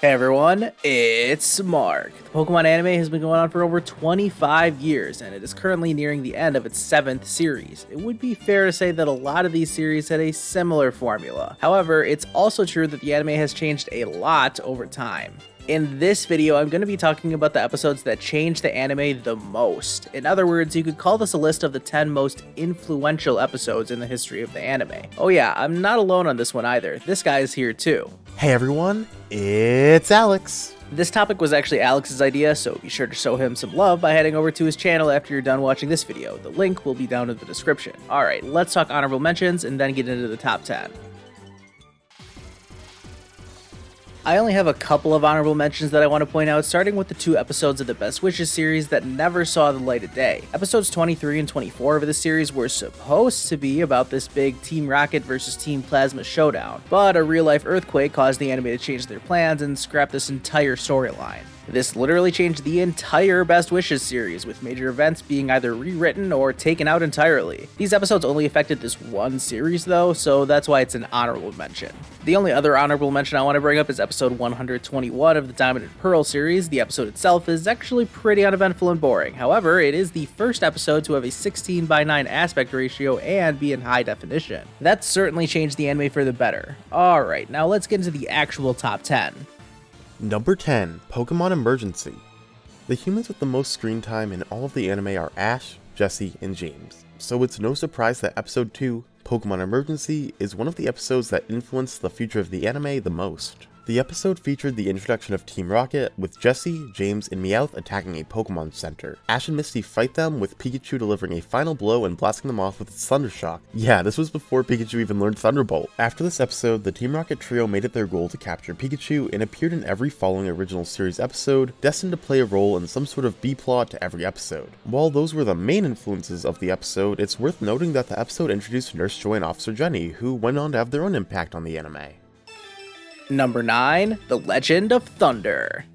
Hey everyone, it's Mark. The Pokemon anime has been going on for over 25 years, and it is currently nearing the end of its 7th series. It would be fair to say that a lot of these series had a similar formula. However, it's also true that the anime has changed a lot over time. In this video, I'm going to be talking about the episodes that changed the anime the most. In other words, you could call this a list of the 10 most influential episodes in the history of the anime. Oh yeah, I'm not alone on this one either. This guy is here too. Hey everyone, it's Alex. This topic was actually Alex's idea, so be sure to show him some love by heading over to his channel after you're done watching this video. The link will be down in the description. Alright, let's talk honorable mentions and then get into the top 10. I only have a couple of honorable mentions that I want to point out, starting with the 2 episodes of the Best Wishes series that never saw the light of day. Episodes 23 and 24 of the series were supposed to be about this big Team Rocket versus Team Plasma showdown, but a real-life earthquake caused the anime to change their plans and scrap this entire storyline. This literally changed the entire Best Wishes series, with major events being either rewritten or taken out entirely. These episodes only affected this one series though, so that's why it's an honorable mention. The only other honorable mention I want to bring up is episode 121 of the Diamond and Pearl series. The episode itself is actually pretty uneventful and boring. However, it is the first episode to have a 16:9 aspect ratio and be in high definition. That certainly changed the anime for the better. Alright, now let's get into the actual top 10. Number 10, Pokemon Emergency. The humans with the most screen time in all of the anime are Ash, Jessie, and James, so it's no surprise that episode 2, Pokemon Emergency, is one of the episodes that influenced the future of the anime the most. The episode featured the introduction of Team Rocket, with Jessie, James, and Meowth attacking a Pokemon Center. Ash and Misty fight them, with Pikachu delivering a final blow and blasting them off with its Thunder Shock. Yeah, this was before Pikachu even learned Thunderbolt. After this episode, the Team Rocket trio made it their goal to capture Pikachu and appeared in every following original series episode, destined to play a role in some sort of B-plot to every episode. While those were the main influences of the episode, it's worth noting that the episode introduced Nurse Joy and Officer Jenny, who went on to have their own impact on the anime. Number 9, The Legend of Thunder.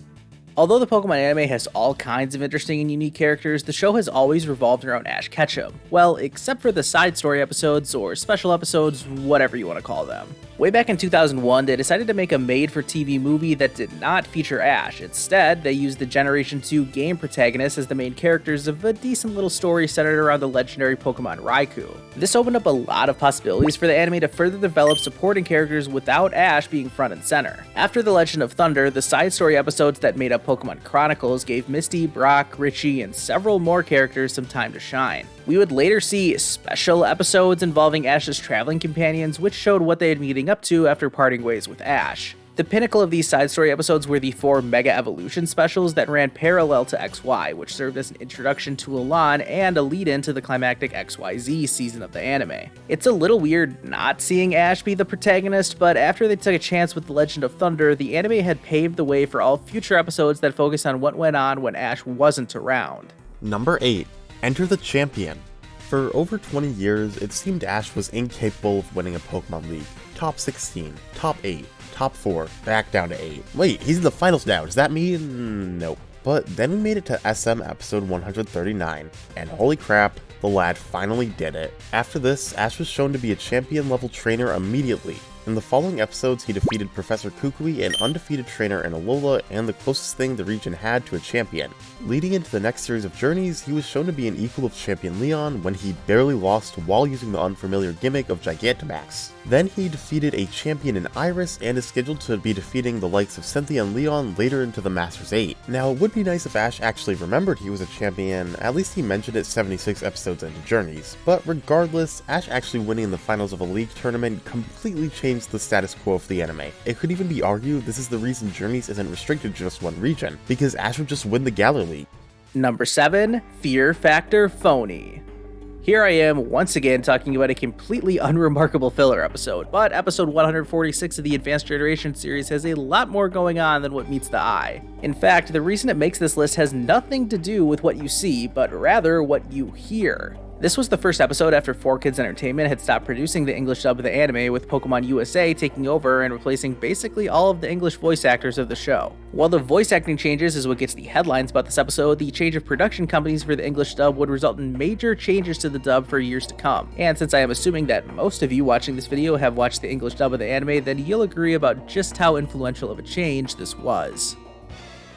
Although the Pokemon anime has all kinds of interesting and unique characters, the show has always revolved around Ash Ketchum. Well, except for the side story episodes, or special episodes, whatever you want to call them. Way back in 2001, they decided to make a made-for-TV movie that did not feature Ash. Instead, they used the Generation 2 game protagonists as the main characters of a decent little story centered around the legendary Pokemon Raikou. This opened up a lot of possibilities for the anime to further develop supporting characters without Ash being front and center. After The Legend of Thunder, the side story episodes that made up Pokemon Chronicles gave Misty, Brock, Richie, and several more characters some time to shine. We would later see special episodes involving Ash's traveling companions, which showed what they had been getting up to after parting ways with Ash. The pinnacle of these side story episodes were the 4 Mega Evolution specials that ran parallel to XY, which served as an introduction to Elan and a lead-in to the climactic XYZ season of the anime. It's a little weird not seeing Ash be the protagonist, but after they took a chance with The Legend of Thunder, the anime had paved the way for all future episodes that focused on what went on when Ash wasn't around. Number 8, Enter the Champion. For over 20 years, it seemed Ash was incapable of winning a Pokemon League. Top 16, top 8, top 4, back down to 8. Wait, he's in the finals now, does that mean? Nope. But then we made it to SM episode 139, and holy crap, the lad finally did it. After this, Ash was shown to be a champion level trainer immediately. In the following episodes, he defeated Professor Kukui, an undefeated trainer in Alola, and the closest thing the region had to a champion. Leading into the next series of journeys, he was shown to be an equal of Champion Leon when he barely lost while using the unfamiliar gimmick of Gigantamax. Then he defeated a champion in Iris and is scheduled to be defeating the likes of Cynthia and Leon later into the Masters 8. Now, it would be nice if Ash actually remembered he was a champion, at least he mentioned it 76 episodes into Journeys, but regardless, Ash actually winning in the finals of a league tournament completely changed the status quo of the anime. It could even be argued this is the reason Journeys isn't restricted to just one region, because Ash would just win the Galar League. Number 7, Fear Factor Phony. Here I am once again talking about a completely unremarkable filler episode, but episode 146 of the Advanced Generation series has a lot more going on than what meets the eye. In fact, the reason it makes this list has nothing to do with what you see, but rather what you hear. This was the first episode after 4Kids Entertainment had stopped producing the English dub of the anime, with Pokémon USA taking over and replacing basically all of the English voice actors of the show. While the voice acting changes is what gets the headlines about this episode, the change of production companies for the English dub would result in major changes to the dub for years to come. And since I am assuming that most of you watching this video have watched the English dub of the anime, then you'll agree about just how influential of a change this was.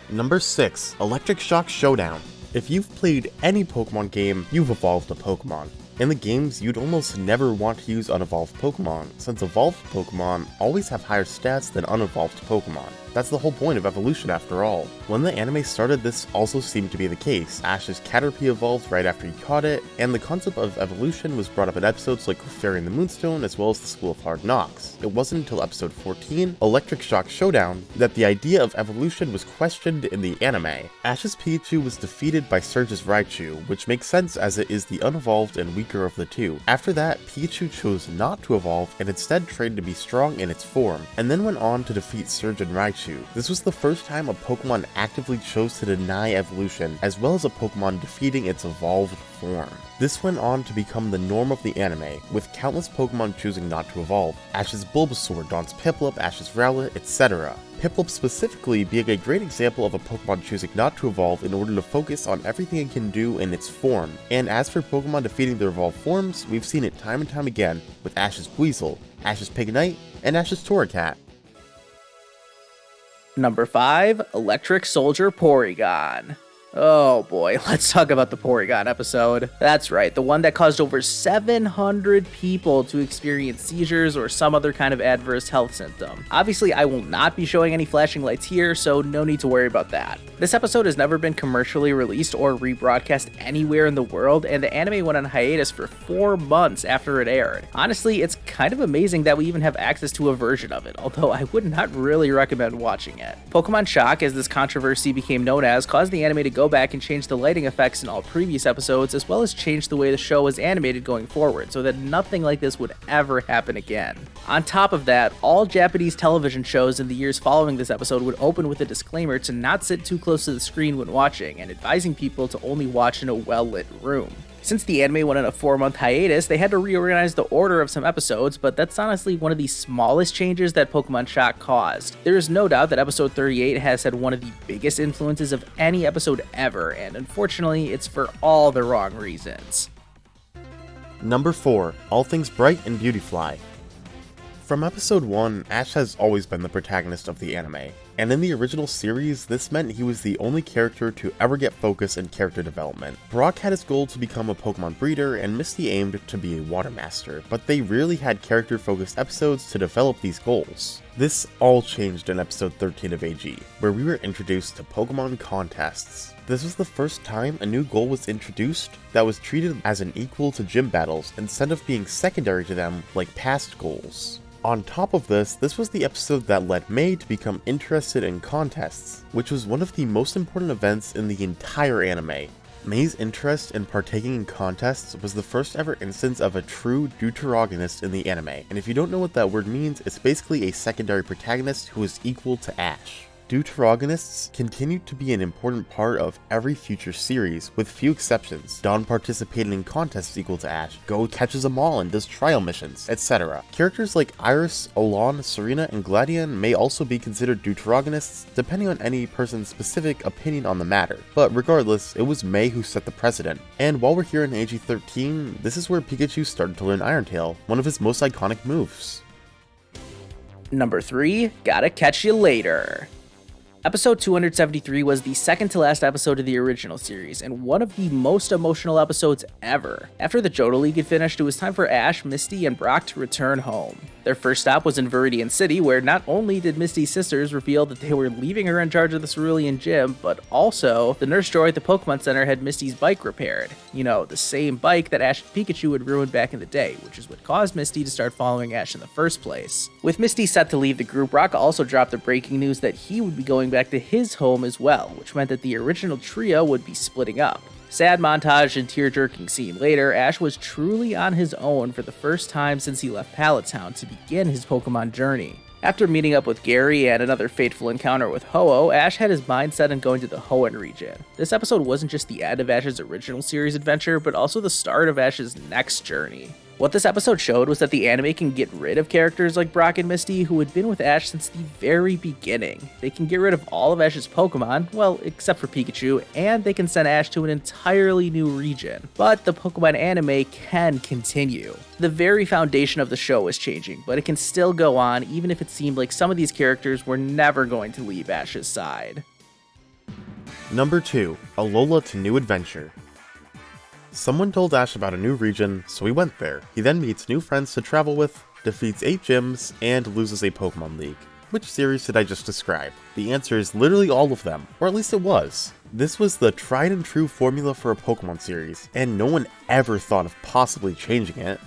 Number 6. Electric Shock Showdown. If you've played any Pokemon game, you've evolved a Pokemon. In the games, you'd almost never want to use unevolved Pokemon, since evolved Pokemon always have higher stats than unevolved Pokemon. That's the whole point of evolution after all. When the anime started, this also seemed to be the case. Ash's Caterpie evolved right after he caught it, and the concept of evolution was brought up in episodes like Clefairy and the Moonstone, as well as the School of Hard Knocks. It wasn't until episode 14, Electric Shock Showdown, that the idea of evolution was questioned in the anime. Ash's Pikachu was defeated by Surge's Raichu, which makes sense as it is the unevolved and weaker of the two. After that, Pikachu chose not to evolve and instead trained to be strong in its form, and then went on to defeat Surge and Raichu. This was the first time a Pokemon actively chose to deny evolution, as well as a Pokemon defeating its evolved form. This went on to become the norm of the anime, with countless Pokemon choosing not to evolve. Ash's Bulbasaur, Dawn's Piplup, Ash's Rowlet, etc. Piplup specifically being a great example of a Pokemon choosing not to evolve in order to focus on everything it can do in its form. And as for Pokemon defeating their evolved forms, we've seen it time and time again with Ash's Weasel, Ash's Pignite, and Ash's Torracat. Number 5. Electric Soldier Porygon. Oh boy, let's talk about the Porygon episode. That's right, the one that caused over 700 people to experience seizures or some other kind of adverse health symptom. Obviously, I will not be showing any flashing lights here, so no need to worry about that. This episode has never been commercially released or rebroadcast anywhere in the world, and the anime went on hiatus for 4 months after it aired. Honestly, it's kind of amazing that we even have access to a version of it, although I would not really recommend watching it. Pokemon Shock, as this controversy became known as, caused the anime to go back and change the lighting effects in all previous episodes, as well as change the way the show was animated going forward, so that nothing like this would ever happen again. On top of that, all Japanese television shows in the years following this episode would open with a disclaimer to not sit too close to the screen when watching, and advising people to only watch in a well-lit room. Since the anime went on a 4-month hiatus, they had to reorganize the order of some episodes, but that's honestly one of the smallest changes that Pokemon Shock caused. There is no doubt that episode 38 has had one of the biggest influences of any episode ever, and unfortunately, it's for all the wrong reasons. Number 4. All Things Bright and Beautyfly. From episode 1, Ash has always been the protagonist of the anime, and in the original series, this meant he was the only character to ever get focus in character development. Brock had his goal to become a Pokemon breeder, and Misty aimed to be a water master, but they rarely had character-focused episodes to develop these goals. This all changed in episode 13 of AG, where we were introduced to Pokemon contests. This was the first time a new goal was introduced that was treated as an equal to gym battles instead of being secondary to them like past goals. On top of this, this was the episode that led May to become interested in contests, which was one of the most important events in the entire anime. May's interest in partaking in contests was the first ever instance of a true deuteragonist in the anime, and if you don't know what that word means, it's basically a secondary protagonist who is equal to Ash. Deuteragonists continue to be an important part of every future series, with few exceptions. Dawn participated in contests equal to Ash, Go catches them all and does trial missions, etc. Characters like Iris, Alon, Serena, and Gladion may also be considered deuteragonists, depending on any person's specific opinion on the matter. But regardless, it was May who set the precedent. And while we're here in AG13, this is where Pikachu started to learn Iron Tail, one of his most iconic moves. Number 3, Gotta Catch You Later. Episode 273 was the second to last episode of the original series, and one of the most emotional episodes ever. After the Johto League had finished, it was time for Ash, Misty, and Brock to return home. Their first stop was in Viridian City, where not only did Misty's sisters reveal that they were leaving her in charge of the Cerulean Gym, but also the nurse Joy at the Pokemon Center had Misty's bike repaired. You know, the same bike that Ash and Pikachu had ruined back in the day, which is what caused Misty to start following Ash in the first place. With Misty set to leave the group, Brock also dropped the breaking news that he would be going back to his home as well, which meant that the original trio would be splitting up. Sad montage and tear-jerking scene later, Ash was truly on his own for the first time since he left Pallet Town to begin his Pokemon journey. After meeting up with Gary and another fateful encounter with Ho-Oh, Ash had his mind set on going to the Hoenn region. This episode wasn't just the end of Ash's original series adventure, but also the start of Ash's next journey. What this episode showed was that the anime can get rid of characters like Brock and Misty, who had been with Ash since the very beginning. They can get rid of all of Ash's Pokemon, well, except for Pikachu, and they can send Ash to an entirely new region. But the Pokemon anime can continue. The very foundation of the show is changing, but it can still go on even if it seemed like some of these characters were never going to leave Ash's side. Number 2. Alola to New Adventure. Someone told Ash about a new region, so he went there. He then meets new friends to travel with, defeats 8 gyms, and loses a Pokemon League. Which series did I just describe? The answer is literally all of them, or at least it was. This was the tried and true formula for a Pokemon series, and no one ever thought of possibly changing it.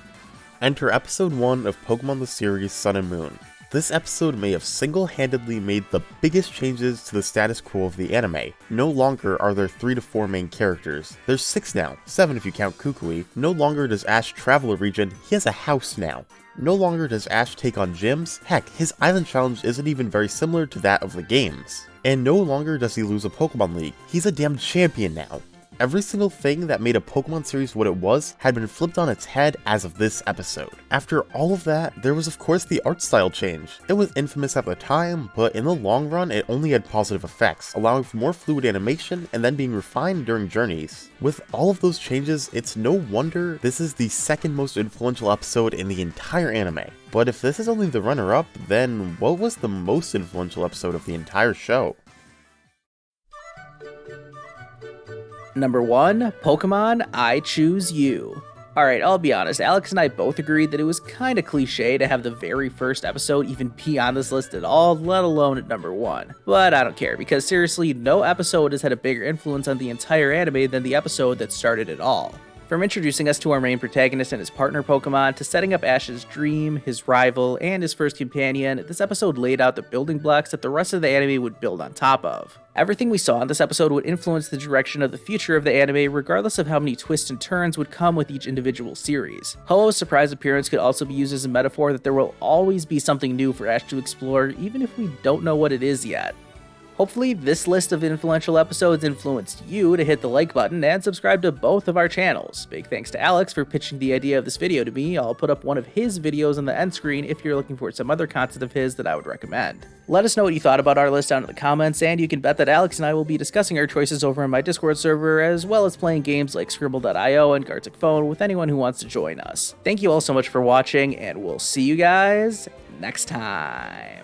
Enter episode 1 of Pokemon the series Sun and Moon. This episode may have single-handedly made the biggest changes to the status quo of the anime. No longer are there 3 to 4 main characters. There's 6 now, 7 if you count Kukui. No longer does Ash travel a region, he has a house now. No longer does Ash take on gyms, heck, his island challenge isn't even very similar to that of the games. And no longer does he lose a Pokemon League, he's a damn champion now. Every single thing that made a Pokemon series what it was had been flipped on its head as of this episode. After all of that, there was of course the art style change. It was infamous at the time, but in the long run it only had positive effects, allowing for more fluid animation and then being refined during journeys. With all of those changes, it's no wonder this is the second most influential episode in the entire anime. But if this is only the runner-up, then what was the most influential episode of the entire show? Number 1, Pokemon I Choose You. Alright, I'll be honest, Alex and I both agreed that it was kinda cliche to have the very first episode even be on this list at all, let alone at number 1. But I don't care, because seriously, no episode has had a bigger influence on the entire anime than the episode that started it all. From introducing us to our main protagonist and his partner Pokemon, to setting up Ash's dream, his rival, and his first companion, this episode laid out the building blocks that the rest of the anime would build on top of. Everything we saw in this episode would influence the direction of the future of the anime, regardless of how many twists and turns would come with each individual series. Ho-Oh's surprise appearance could also be used as a metaphor that there will always be something new for Ash to explore, even if we don't know what it is yet. Hopefully, this list of influential episodes influenced you to hit the like button and subscribe to both of our channels. Big thanks to Alex for pitching the idea of this video to me. I'll put up one of his videos on the end screen if you're looking for some other content of his that I would recommend. Let us know what you thought about our list down in the comments, and you can bet that Alex and I will be discussing our choices over in my Discord server, as well as playing games like Scribble.io and Gartic Phone with anyone who wants to join us. Thank you all so much for watching, and we'll see you guys next time.